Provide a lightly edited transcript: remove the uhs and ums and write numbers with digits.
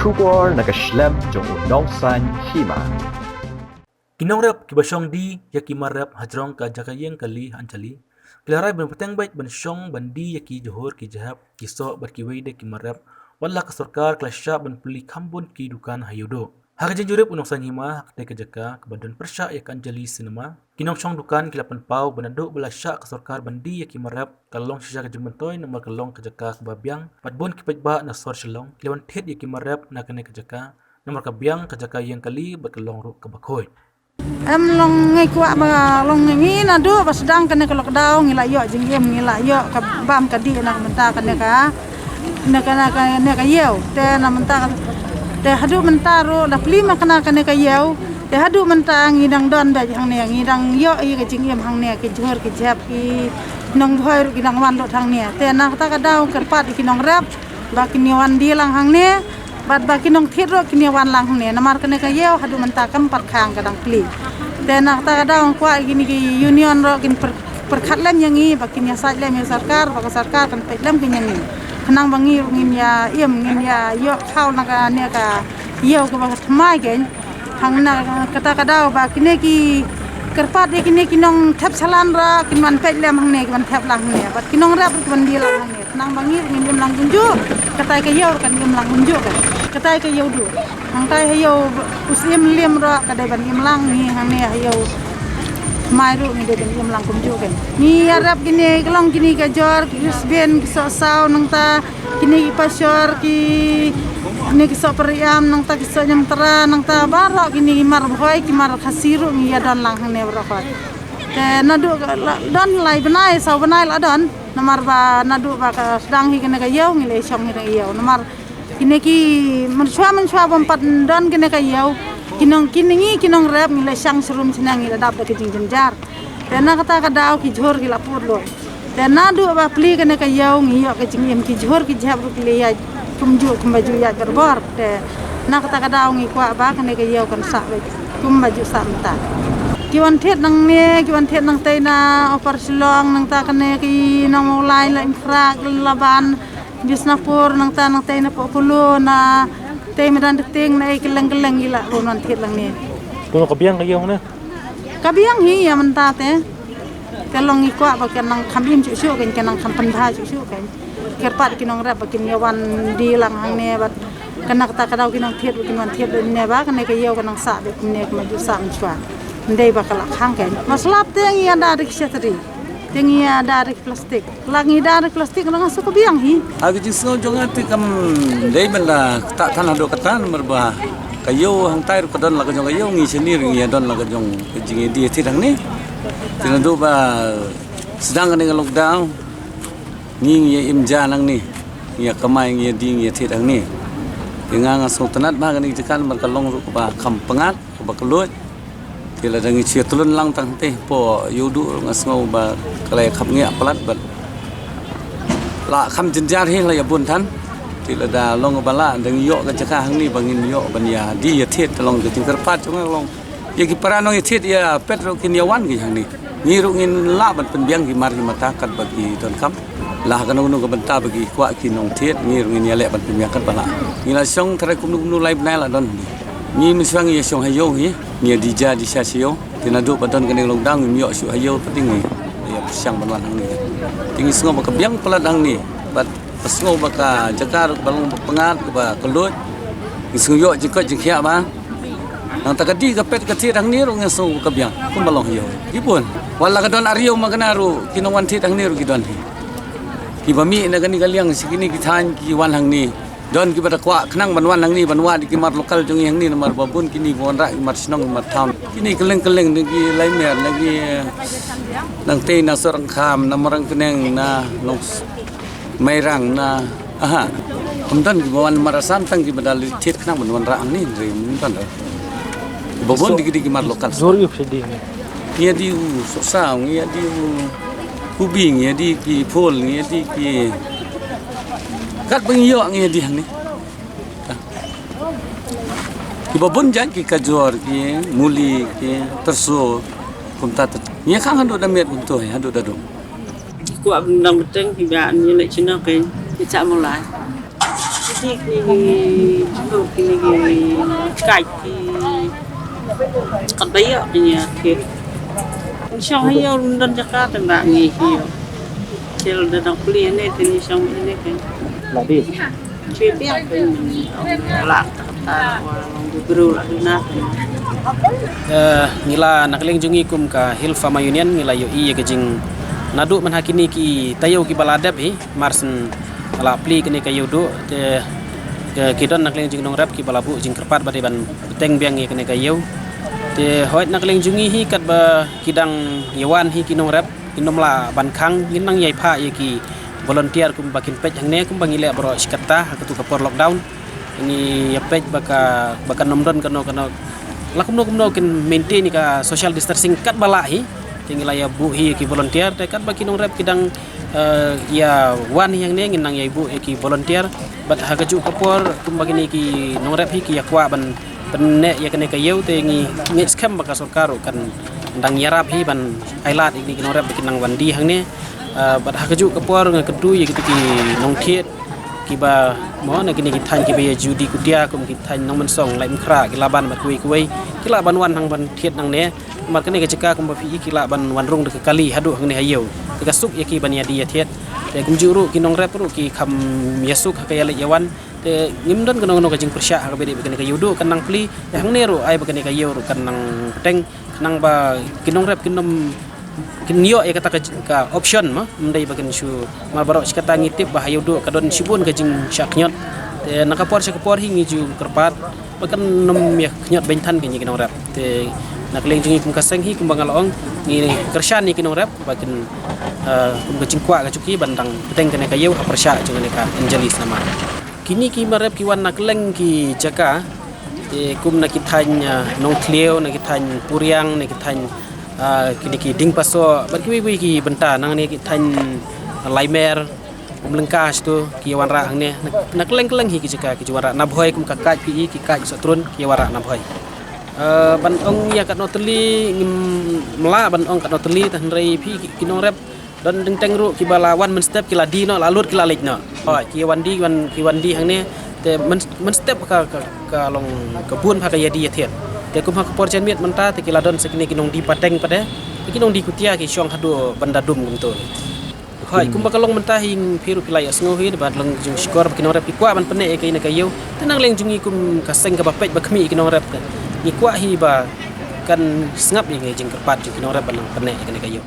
Shubor nakaslem jong udongsan hima. Kinongrap kibasyong di yaki marap hajrong ka jakayeng kali hancali. Kilaray ban pateng bait ban syong bandi yaki johor ki jahap kiso bar ki weide ki marap wala ka sarkar klasya ban puli kambun ki dukan hayudo. Hakajan jurip unong sanhima hakte ka jaka kabadon persya yak anjali sinema. Kinong syong dukan kilapan pau banado belasya ka sarkar bandi yaki marap kalong sisya ka jembentoy nomor kalong ka jaka kababyang patbon ki pajba na sor syalong kilawan tet yaki marap na kane ka jaka nomor kabyang ka jaka yang kali berkalong ru kabakhoy. Em long ngai kuat ma long ngai na do pas sedang kena kalau kedau ngila yo jing em ngila yo ka bam ka di na menta kena ka yeu te na menta te hadu menta ro da pli ma kena ka yeu te hadu menta ngidang don ba hang ne ngidang yo i ka jing em hang ne ke jor ke jap ki nong dhoi ru kinang wan lo thang ne te na ta ka dau kerpat ki nong rap ba ki ni wan di lang hang ne bat ba ki nong thit ro ki ni wan lang hang ne namar kena ka yeu hadu menta kam pat khang kadang pli dan nak tak ada orang kuat gini ki union ro gini perkhatlem yang ini bakin ya sajlem ya sarkar baka sarkar kan petlem ki yang ini kenang bangi ngin ya ngin ya yo khau nak ne ka yo ko baka thmai gen hang na kata kadau bakin ki kerpat ki nong thap salan ra kin man petlem hang ne man thap lang ne bat kinong rap ban dia lang ne kenang bangi ngin lang tunju kata ka yo kan lang tunju kan kata ka yo du hang tai hayo uslim lem ra kadai ban im lang ni hang ne hayo mai ru ni de ban im lang kum ju kan ni arab gini kelong gini ka jor usben so saw nang ta gini pasyor ki ni ki so periam nang ta ki so nyam tera nang ta barok gini mar bhoi ki mar khasiru ni ya don lang hang ne barokot te nadu don lai banai saw banai la don namar ba nadu ba ka sedang hi kena ka yau ngile syong hi yau namar kini ki mencuba bompat don kini kayau kinong rap ngila sang serum senang ngila dap ke jingjar dan nak kata kadau ki jhor ki lapur lo dan nadu ba pli kini kayau ngiyo ke jingem ki jhor ki jab ki le ya kumju kumbaju ya berbor te nak kata kadau ngi kwa ba kini kayau kan sa kumbaju samta kiwan thet nang ne kiwan thet nang te na opar silong nang ta kene ki nang mulai la infra laban Bisnapur nang ta nang tay na po kulo na tay medan ting na ikilang gila ronon tit lang ni. Kuno kabiyang kayo na. Kabiyang hi ya menta te. Kalong ikwa ba nang kambim chu kan kanang kampan bha chu kan. Kerpat kinong rap kin yawan di lang hang ne bat kanak ta kadau kinong tit kinong tit ne ba kan kayo kanang sa de ne maju sam chwa. Ndai ba kala khang kan. Maslap te ngi anda dik setri. Tengi dari plastik, lagi dari plastik orang suka biang hi. Agi jiso jongan ti kam dei benda tak tan ado katan merba kayo hang tair kodon laga jong kayo ngi senir ngi don laga jong jingi dia ti dang ni. Tina do ba sedang ni lockdown ngi imja nang ni. Ngi kamai ngi di ngi ti dang ni. Dengan so tanat ba ni jekan merkalong ru ba kam pengat ba kelut. Tila dangi cia tulun lang tang teh po yudu ngasngau ba kalai khap ngi apalat bat la kham jenjar hi la ya bun tan tila da long bala dangi yo ka jaka hang ni bangin yo ban ya di ya thet long ke tingkar pat chung long ya ki parano ya thet ya petro kin ya wan ki hang ni ngi ru ngin la ban pen biang ki mar ki mata kat bagi don kam la ka nu ka benta bagi kwa ki nong thet ngi ru ngin ya le ban pen biang kat bala ngi la song thare kum nu lai bnai la don ni misang ye song hayo hi ni dija di sasio tinadu badon kene longdang mi yo su hayo penting ni ya siang banwan hang ni tingi sengo ba kebyang pelat hang ni bat sengo ba ka jakar balong pengat ba kelut sengo yo jikot jikya ba nang takadi ka pet ka tir hang ni ro ngaso kebyang kum balong hayo gipun wala ka don ario maganaru kinawan tit hang ni ro gidon hi kibami na gani galiang sikini kithan ki wan hang ni don ki bata kwa khnang banwan nang ni banwa di ki mar lokal jong yang ni mar babun kini gon ra mar sinong mar town kini keleng ni ki lai mer lagi nang te na sorang kham na marang keneng na long mairang na aha umdan ki bawan marasan tang ki badal thit khnang banwan ra ni ri mun babun di ki mar lokal Zor yup sedih. ni di so sa ni di kubing ni di ki phol ni di ki kat bengiyo ngi di hang ni ki babun jan ki kajor ki muli ki terso kumta ni khang hando da met unto hando da do ku ab nang beteng ki ba ni le china ke ki cha mo lai sih ni cukup ni kai kan bayar punya ke Insya Allah rundan Jakarta tak ngi hiyo cil dan beli ni tini sang ni kan Ladi. Cuti apa ini? Lah, kata orang gubernur lah Ngila nakling jungi kum ka Hilfa Mayunian ngila yo iya gejing nadu manhakini ki tayo ki baladap hi marsen ala pli kene kayo do te kidon nakling jing nong rap ki balabu jing kerpat bade ban beteng biang kene kayo te hoit nakling jungi hi kat ba kidang yawan hi kinong rap inom la ban khang ginang yai pha ye ki volunteer kum bakin pej hang ne kum bangile bro sikata ketu kapor lockdown ini ya pej baka nomdon kano lakum kin maintain ka social distancing kat balahi tinggal ya bu hi ki volunteer te kat baki nong rap kidang ya wan yang ne nginang ya ibu ki volunteer bat hakaju kapor kum bagini ki nong rap hi ki yakwa ban penne ya kene kayu te ngi scam baka sorkaro kan ndang yarap hi ban highlight ini ki nong rap kinang wandi hang ne bat hakaju kapor ngekedu ya gitu ki nong thiet ki ba mo na kini kithan ki be judi kutia kum kithan nong man song lai mkhra ki laban bat kuwi ki laban wan hang ban thiet nang ne mar kene ke ceka kum ba fi ki laban wan rung de kali hadu hang ne hayo te kasuk ya ki ban ya dia thiet te kum juru ki nong rep ru ki kham yasuk ka ya le yawan te ngimdon kono kono ka jing persya ka be de kene ka yudu kanang pli hang ne ru ai ba kene ka yo ru kanang teng nang ba ki nong rep kinom kinyo ya kata ka option mah mendai bagian syu mal barok kata ngitip bahayu do kadon sibun gajing syaknyot te nakapor sakapor hingi ju kerpat bakan nom ya knyot bentan kinyi kinong rap te nakleng jingi kum kaseng hi kum bangalong ni kershan ni kinong rap bakin kum gajing kwa gacuki bandang peteng kene kayu apersya jeung ka angelis nama kini ki marap ki wan nakleng ki jaka te kum nakithanya nong kleo nakithany puriang nakithany kini ki ding paso berkiwi ki benta nang ni tan laimer melengkas tu ki wanra ang ne nak leng hi ki jika ki wanra nabhoi kum kakaj ki kaj satrun ki wanra nabhoi ban ong ya kat noteli mela ban ong kat noteli tan rei phi ki nong rep dan deng teng ru ki balawan men step ki ladi no lalut ki lalit no ki wandi hang ne te men step ka long kebun pha ka yadi yathet te kum hak por chen miet menta te kiladon sekini kinong di pateng pada kinong di kutia ki syong hadu bandadum gumtul hai kum bakalong menta hing phiru pilaya sngohi bat long jung skor kinong rep ikwa ban pene ke ina kayu tenang leng jungi kum kaseng ka bapet bakmi kinong rep ikwa hi ba kan sngap ni jing kerpat kinong rep ban pene ke kayu